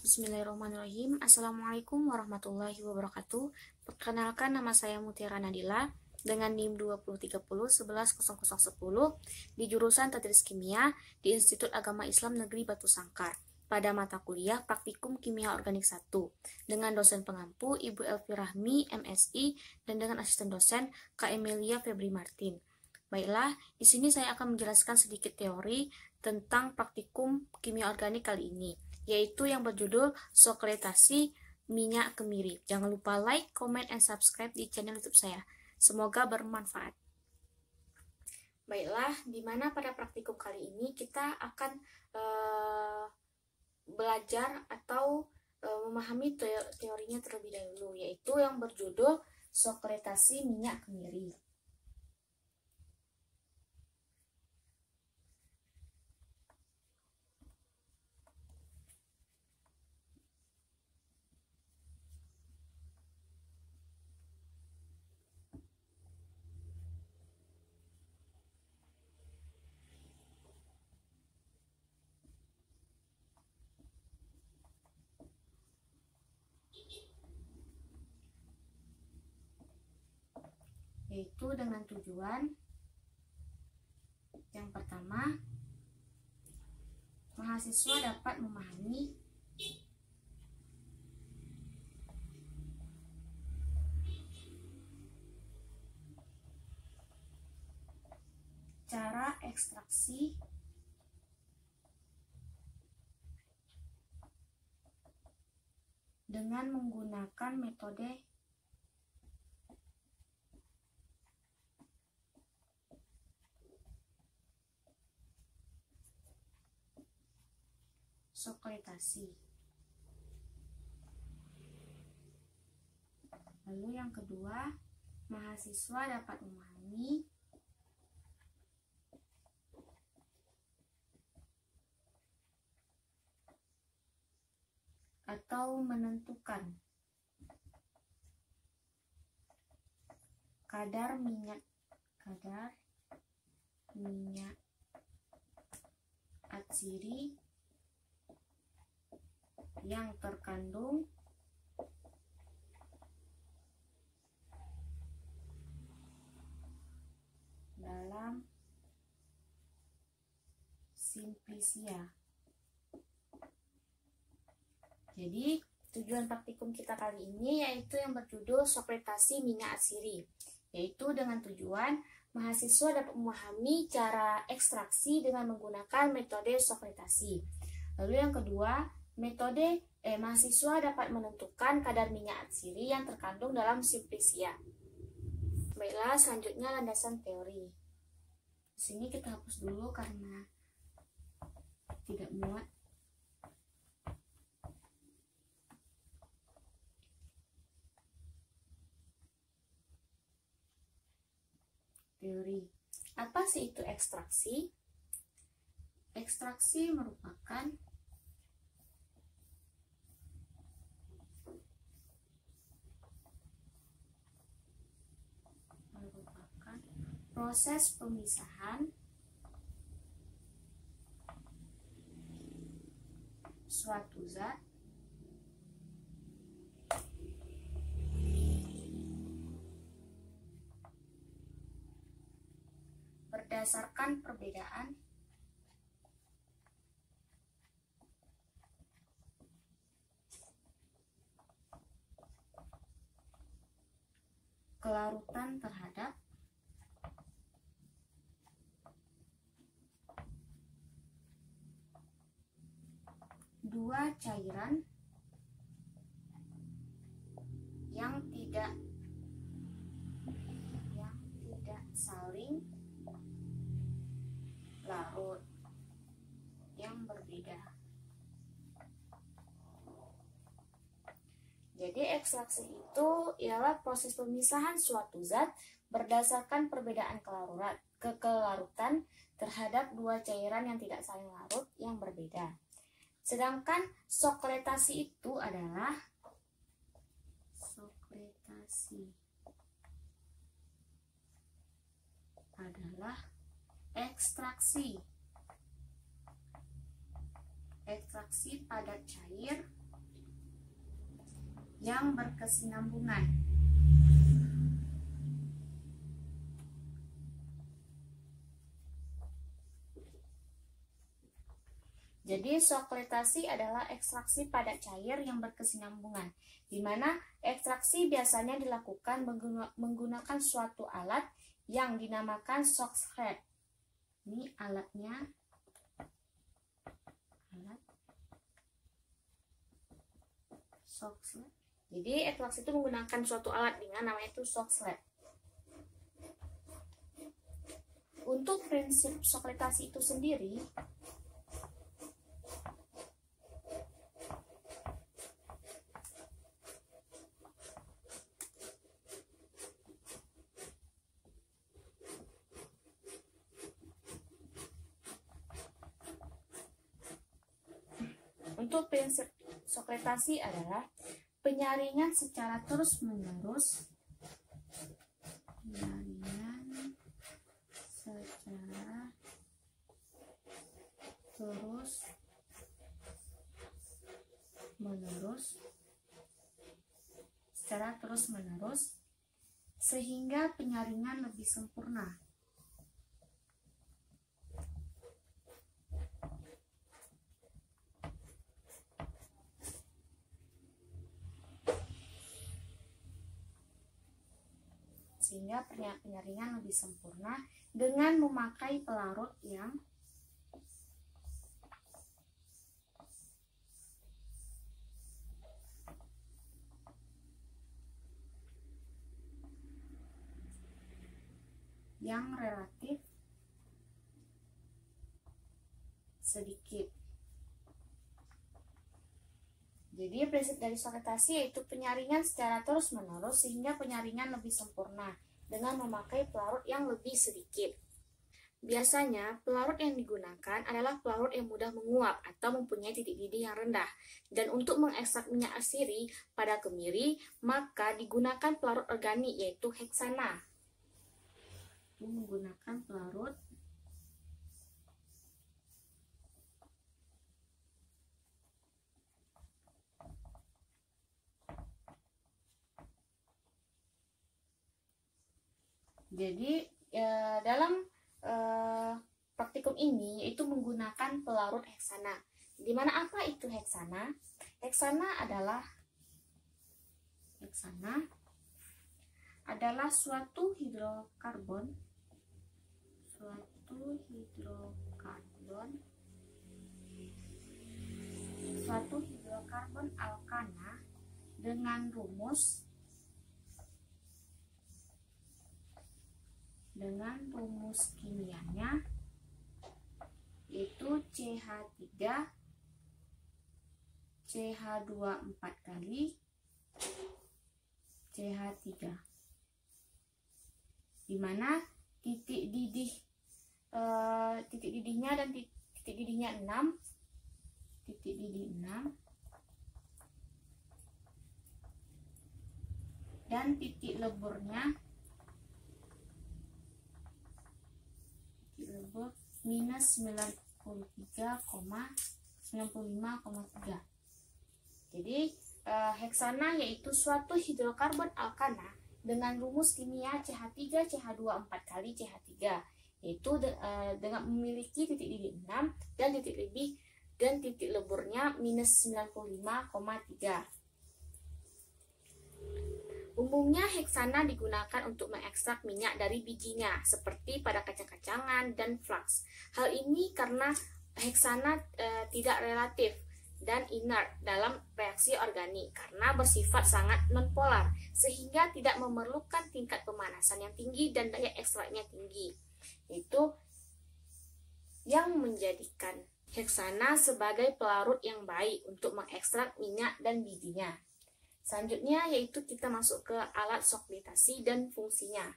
Bismillahirrahmanirrahim. Assalamualaikum warahmatullahi wabarakatuh. Perkenalkan, nama saya Mutiara Nadila dengan NIM 2030110010 di jurusan Tadris Kimia di Institut Agama Islam Negeri Batu Sangkar pada mata kuliah Praktikum Kimia Organik 1 dengan dosen pengampu Ibu Elvi Rahmi, MSI, dan dengan asisten dosen Kak Emilia Febri Martin. Baiklah, di sini saya akan menjelaskan sedikit teori tentang praktikum kimia organik kali ini, yaitu yang berjudul Sokretasi Minyak Kemiri. Jangan lupa like, comment, and subscribe di channel YouTube saya. Semoga bermanfaat. Baiklah, dimana pada praktikum kali ini kita akan belajar atau memahami teorinya terlebih dahulu, yaitu yang berjudul Sokretasi Minyak Kemiri. Yaitu dengan tujuan yang pertama, mahasiswa dapat memahami cara ekstraksi dengan menggunakan metode Sokretasi. Lalu yang kedua, mahasiswa dapat memahami atau menentukan kadar minyak atsiri yang terkandung dalam simplisia. Jadi, tujuan praktikum kita kali ini yaitu yang berjudul Sokretasi Minyak Atsiri, yaitu dengan tujuan mahasiswa dapat memahami cara ekstraksi dengan menggunakan metode sokretasi. Lalu yang kedua, mahasiswa dapat menentukan kadar minyak atsiri yang terkandung dalam simplisia. Baiklah, selanjutnya landasan teori. Di sini kita hapus dulu karena tidak muat. Teori. Apa sih itu ekstraksi? Ekstraksi merupakan proses pemisahan suatu zat berdasarkan perbedaan kelarutan terhadap dua cairan yang tidak saling larut yang berbeda. Jadi ekstraksi itu ialah proses pemisahan suatu zat berdasarkan perbedaan kelarutan terhadap dua cairan yang tidak saling larut yang berbeda. Sedangkan sokretasi itu adalah ekstraksi padat cair yang berkesinambungan. Jadi sokletasi adalah ekstraksi pada cair yang berkesinambungan, di mana ekstraksi biasanya dilakukan menggunakan suatu alat yang dinamakan Soxhlet. Ini alatnya, alat Soxhlet. Jadi ekstraksi itu menggunakan suatu alat dengan namanya itu Soxhlet. Untuk prinsip sokletasi itu sendiri, untuk prinsip sokletasi adalah penyaringan secara terus-menerus, secara terus-menerus sehingga penyaringan lebih sempurna. Sehingga penyaringan lebih sempurna dengan memakai pelarut yang relatif sedikit. Jadi prinsip dari sokletasi yaitu penyaringan secara terus-menerus sehingga penyaringan lebih sempurna dengan memakai pelarut yang lebih sedikit. Biasanya, pelarut yang digunakan adalah pelarut yang mudah menguap atau mempunyai titik didih yang rendah. Dan untuk mengekstrak minyak asiri pada kemiri, maka digunakan pelarut organik yaitu heksana. Menggunakan pelarut Jadi dalam praktikum ini yaitu menggunakan pelarut heksana. Di mana apa itu heksana? Heksana adalah suatu hidrokarbon alkana dengan rumus kimianya yaitu CH3 CH2 4 kali CH3, di mana titik didihnya dan titik didihnya 6, titik didih 6 dan titik leburnya minus 93,95,3. Jadi heksana yaitu suatu hidrokarbon alkana dengan rumus kimia CH3 CH2 4 kali CH3, yaitu dengan memiliki titik didih 6 dan titik leburnya minus 95,3. Umumnya heksana digunakan untuk mengekstrak minyak dari bijinya, seperti pada kacang-kacangan dan flax. Hal ini karena heksana tidak relatif dan inert dalam reaksi organik karena bersifat sangat nonpolar, sehingga tidak memerlukan tingkat pemanasan yang tinggi dan daya ekstraknya tinggi. Itu yang menjadikan heksana sebagai pelarut yang baik untuk mengekstrak minyak dan bijinya. Selanjutnya yaitu kita masuk ke alat sokletasi dan fungsinya.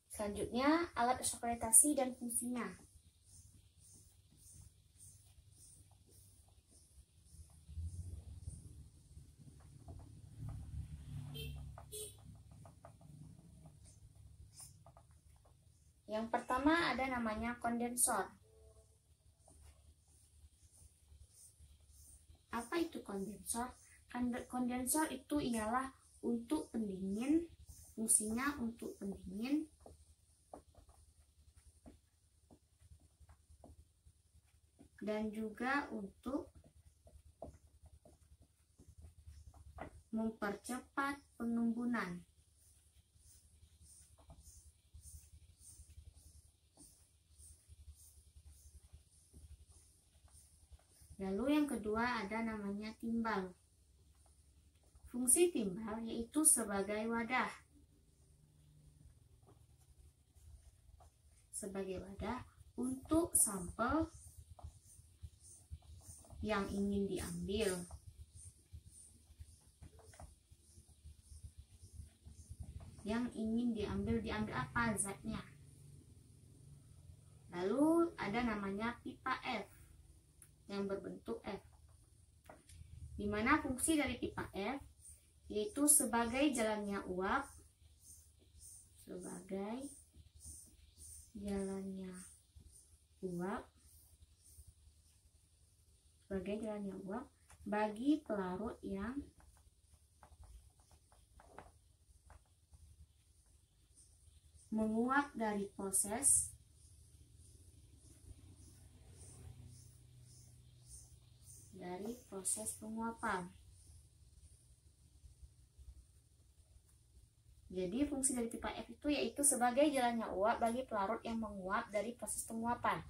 Selanjutnya alat sokletasi dan fungsinya. Yang pertama ada namanya kondensor. Apa itu kondensor? Kondensor itu ialah untuk pendingin, fungsinya untuk pendingin dan juga untuk mempercepat pengembunan. Lalu yang kedua ada namanya timbal. Fungsi timbal yaitu sebagai wadah. Sebagai wadah untuk sampel yang ingin diambil. Yang ingin diambil apa zatnya? Lalu ada namanya pipa F yang berbentuk F. Di mana fungsi dari pipa F yaitu sebagai jalannya uap, bagi pelarut yang menguap dari proses penguapan. Jadi fungsi dari pipa F itu yaitu sebagai jalannya uap bagi pelarut yang menguap dari proses penguapan.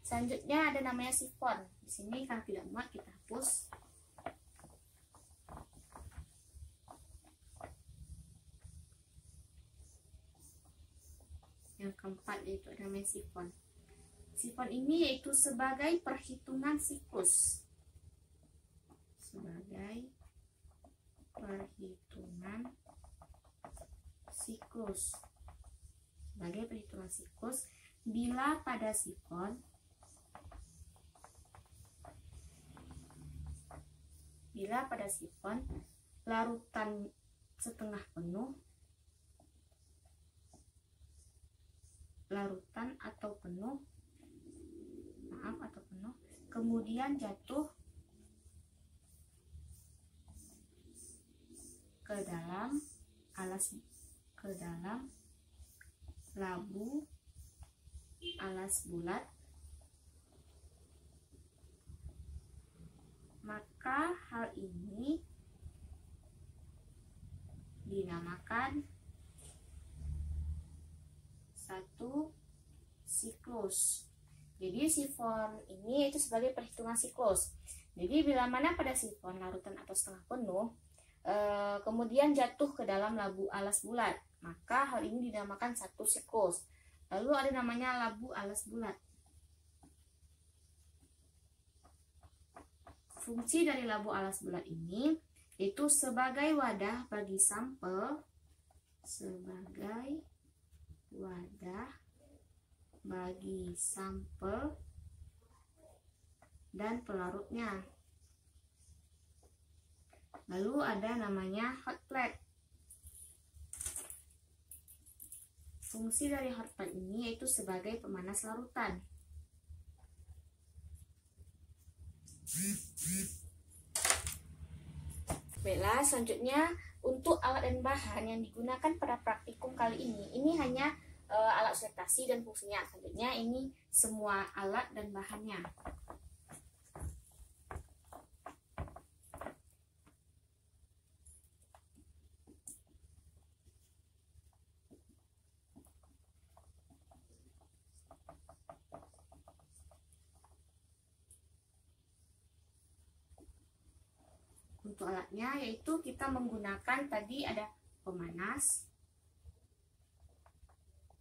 Selanjutnya ada namanya sifon. Di sini kalau tidak muat kita hapus. Yang keempat yaitu namanya sifon. Sifon ini yaitu sebagai perhitungan siklus. Sebagai perhitungan siklus bila pada sifon larutan setengah penuh, kemudian jatuh ke dalam labu alas bulat, maka hal ini dinamakan satu siklus. Jadi sifon ini itu sebagai perhitungan siklus. Jadi bila mana pada sifon larutan atau setengah penuh kemudian jatuh ke dalam labu alas bulat, maka hal ini dinamakan satu siklus. Lalu ada namanya labu alas bulat. Fungsi dari labu alas bulat ini yaitu sebagai wadah bagi sampel, dan pelarutnya. Lalu ada namanya hot plate. Fungsi dari hot plate ini yaitu sebagai pemanas larutan. Baiklah, selanjutnya untuk alat dan bahan yang digunakan pada praktikum kali ini hanya alat sortasi dan fungsinya. Selanjutnya ini semua alat dan bahannya. Untuk alatnya yaitu kita menggunakan tadi ada pemanas,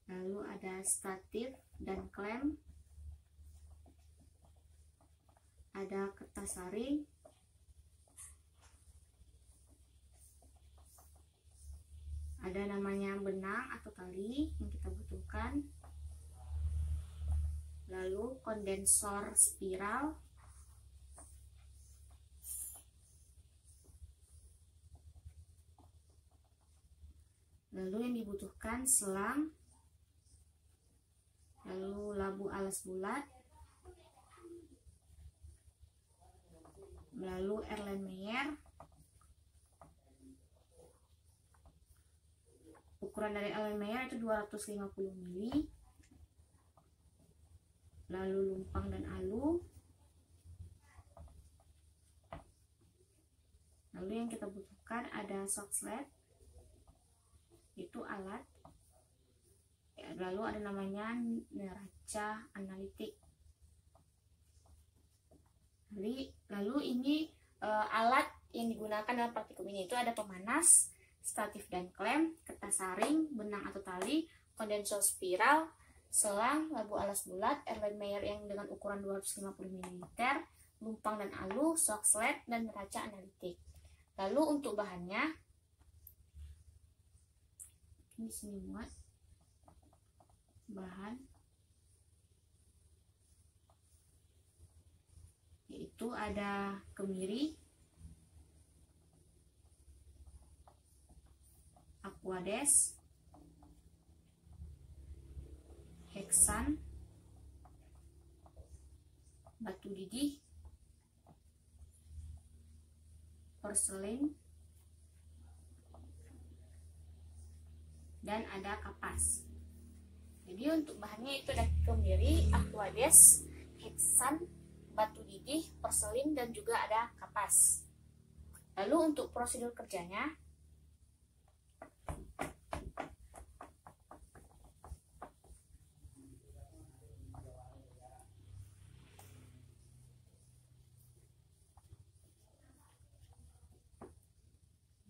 lalu ada statif dan klem, ada kertas saring, ada namanya benang atau tali yang kita butuhkan, lalu kondensor spiral, lalu yang dibutuhkan selang, lalu labu alas bulat, lalu Erlenmeyer. Ukuran dari Erlenmeyer itu 250 ml. Lalu lumpang dan alu. Lalu yang kita butuhkan ada soxhlet, itu alat. Lalu ada namanya neraca analitik. Lalu ini alat yang digunakan dalam praktikum ini itu ada pemanas, statif dan klem, kertas saring, benang atau tali, kondensor spiral, selang, labu alas bulat, Erlenmeyer yang dengan ukuran 250 ml, lumpang dan alu, soxhlet, dan neraca analitik. Lalu untuk bahannya, ini sini muat bahan, yaitu ada kemiri, aquades, heksan, batu didih, porselin, dan ada kapas. Jadi untuk bahannya itu ada kemiri, aquades, heksan, batu didih, porselin, dan juga ada kapas. Lalu untuk prosedur kerjanya,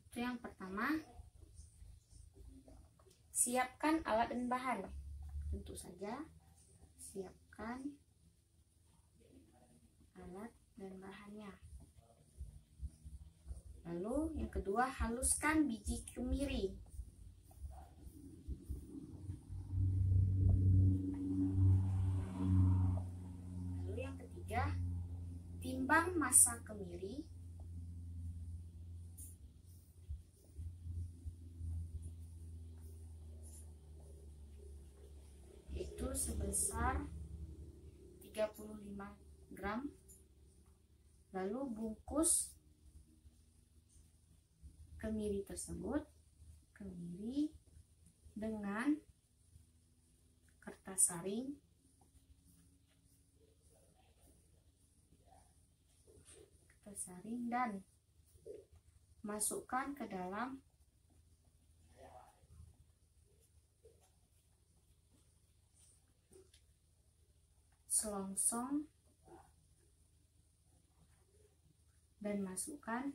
itu yang pertama, siapkan alat dan bahan. Tentu saja siapkan alat dan bahannya. Lalu yang kedua, haluskan biji kemiri. Lalu yang ketiga, timbang massa kemiri. Itu sebesar 35 gram. Lalu bungkus kemiri tersebut, kemiri dengan kertas saring, dan masukkan ke dalam selongsong dan masukkan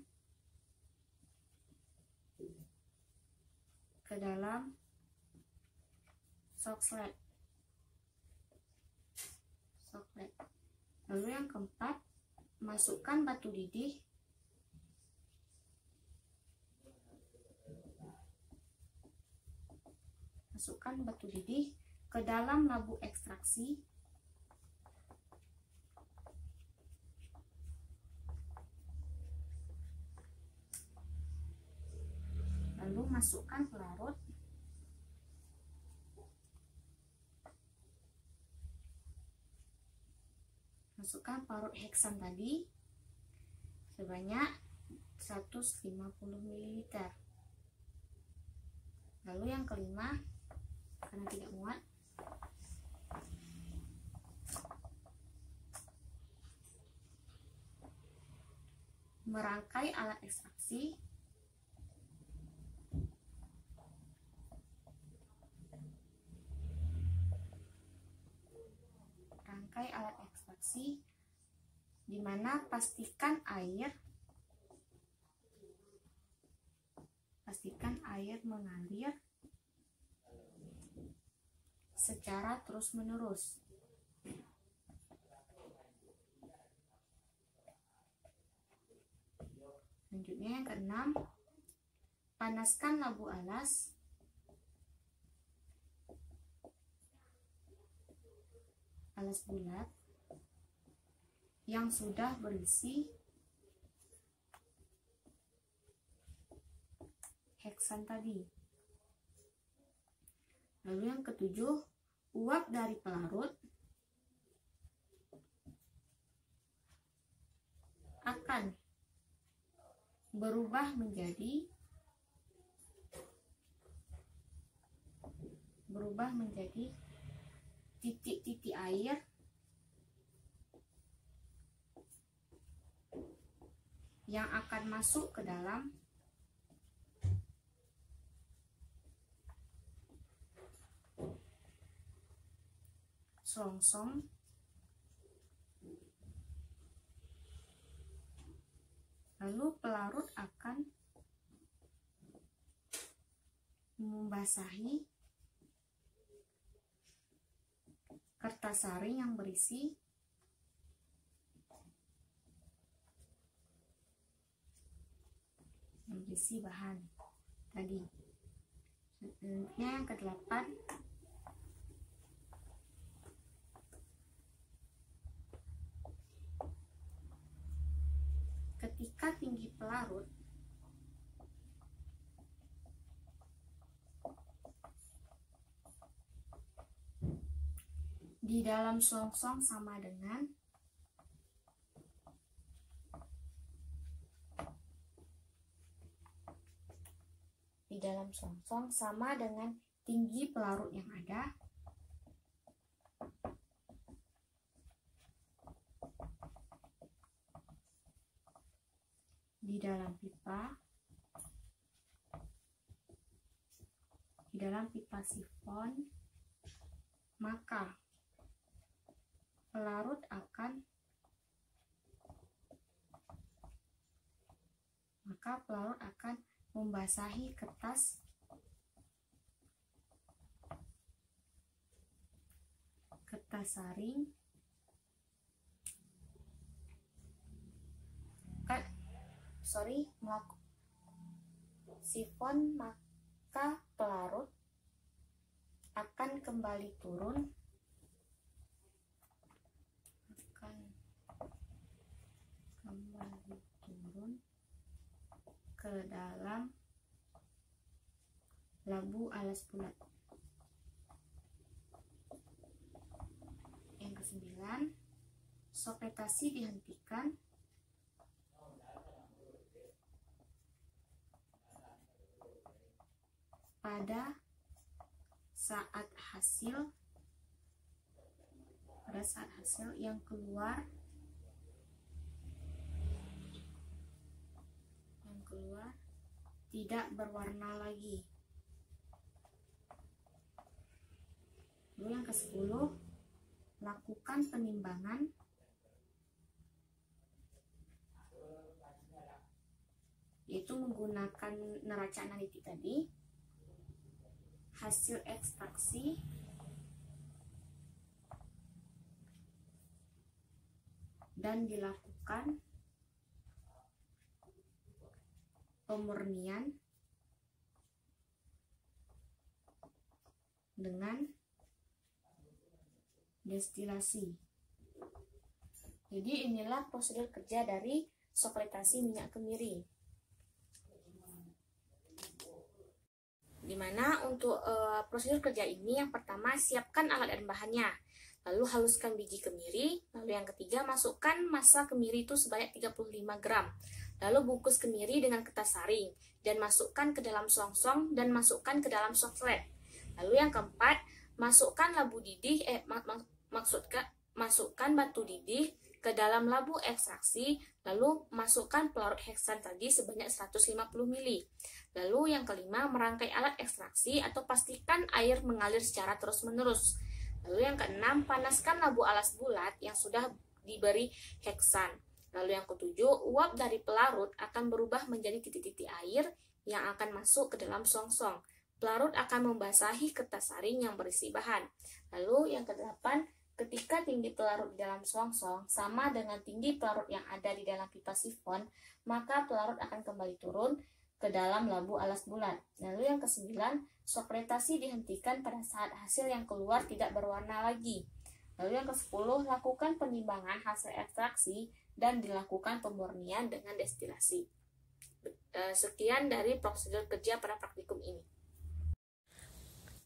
ke dalam soxhlet. Lalu yang keempat, masukkan batu didih ke dalam labu ekstraksi. Lalu masukkan pelarut. Masukkan parut heksan tadi sebanyak 150 ml. Lalu yang kelima, karena tidak muat, merangkai alat ekstraksi. Di mana pastikan air mengalir secara terus-menerus. Selanjutnya yang keenam, panaskan labu alas bulat yang sudah berisi heksan tadi. Lalu yang ketujuh, uap dari pelarut akan berubah menjadi titik-titik air yang akan masuk ke dalam selongsong lalu pelarut akan membasahi kertas saring yang berisi bahan tadi. Selanjutnya yang ke-8, ketika tinggi pelarut di dalam selongsong sama dengan tinggi pelarut yang ada di dalam pipa sifon, maka pelarut akan membasahi kertas saring sifon, maka pelarut akan kembali turun ke dalam labu alas bulat. Yang ke-9, sokretasi dihentikan pada saat hasil yang keluar tidak berwarna lagi. Lalu yang ke-10, lakukan penimbangan yaitu menggunakan neraca analitik tadi, hasil ekstraksi dan dilakukan pemurnian dengan destilasi. Jadi inilah prosedur kerja dari sokretasi minyak kemiri. Dimana untuk prosedur kerja ini, yang pertama siapkan alat dan bahannya, lalu haluskan biji kemiri, lalu yang ketiga masukkan massa kemiri itu sebanyak 35 gram, lalu bungkus kemiri dengan kertas saring dan masukkan ke dalam selongsong dan masukkan ke dalam soklet. Lalu yang keempat, masukkan labu didih masukkan batu didih ke dalam labu ekstraksi, lalu masukkan pelarut heksan tadi sebanyak 150 ml. Lalu yang kelima, merangkai alat ekstraksi atau pastikan air mengalir secara terus-menerus. Lalu yang keenam, panaskan labu alas bulat yang sudah diberi heksan. Lalu yang ketujuh, uap dari pelarut akan berubah menjadi titik-titik air yang akan masuk ke dalam selongsong. Pelarut akan membasahi kertas saring yang berisi bahan. Lalu yang kedelapan, ketika tinggi pelarut di dalam selongsong sama dengan tinggi pelarut yang ada di dalam pipa sifon, maka pelarut akan kembali turun ke dalam labu alas bulat. Lalu yang ke-9, sokretasi dihentikan pada saat hasil yang keluar tidak berwarna lagi. Lalu yang ke-10, lakukan penimbangan hasil ekstraksi dan dilakukan pemurnian dengan destilasi. Sekian dari prosedur kerja pada praktikum ini.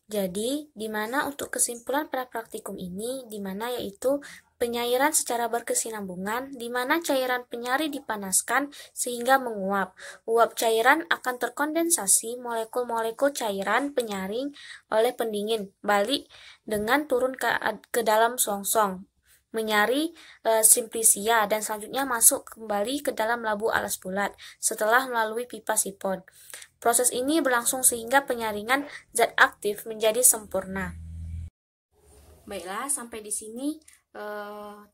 Jadi, di mana untuk kesimpulan pada praktikum ini, di mana yaitu penyairan secara berkesinambungan, di mana cairan penyari dipanaskan sehingga menguap. Uap cairan akan terkondensasi molekul-molekul cairan penyaring oleh pendingin, balik dengan turun ke dalam songsong, menyari simplisia, dan selanjutnya masuk kembali ke dalam labu alas bulat setelah melalui pipa sifon. Proses ini berlangsung sehingga penyaringan zat aktif menjadi sempurna. Baiklah, sampai di sini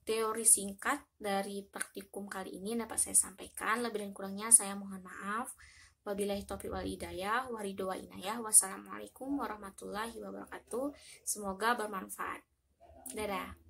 teori singkat dari praktikum kali ini dapat saya sampaikan. Lebih dan kurangnya saya mohon maaf. Wabillahi taufiq wal hidayah, waridho wa inayah. Wassalamualaikum warahmatullahi wabarakatuh. Semoga bermanfaat. Dadah.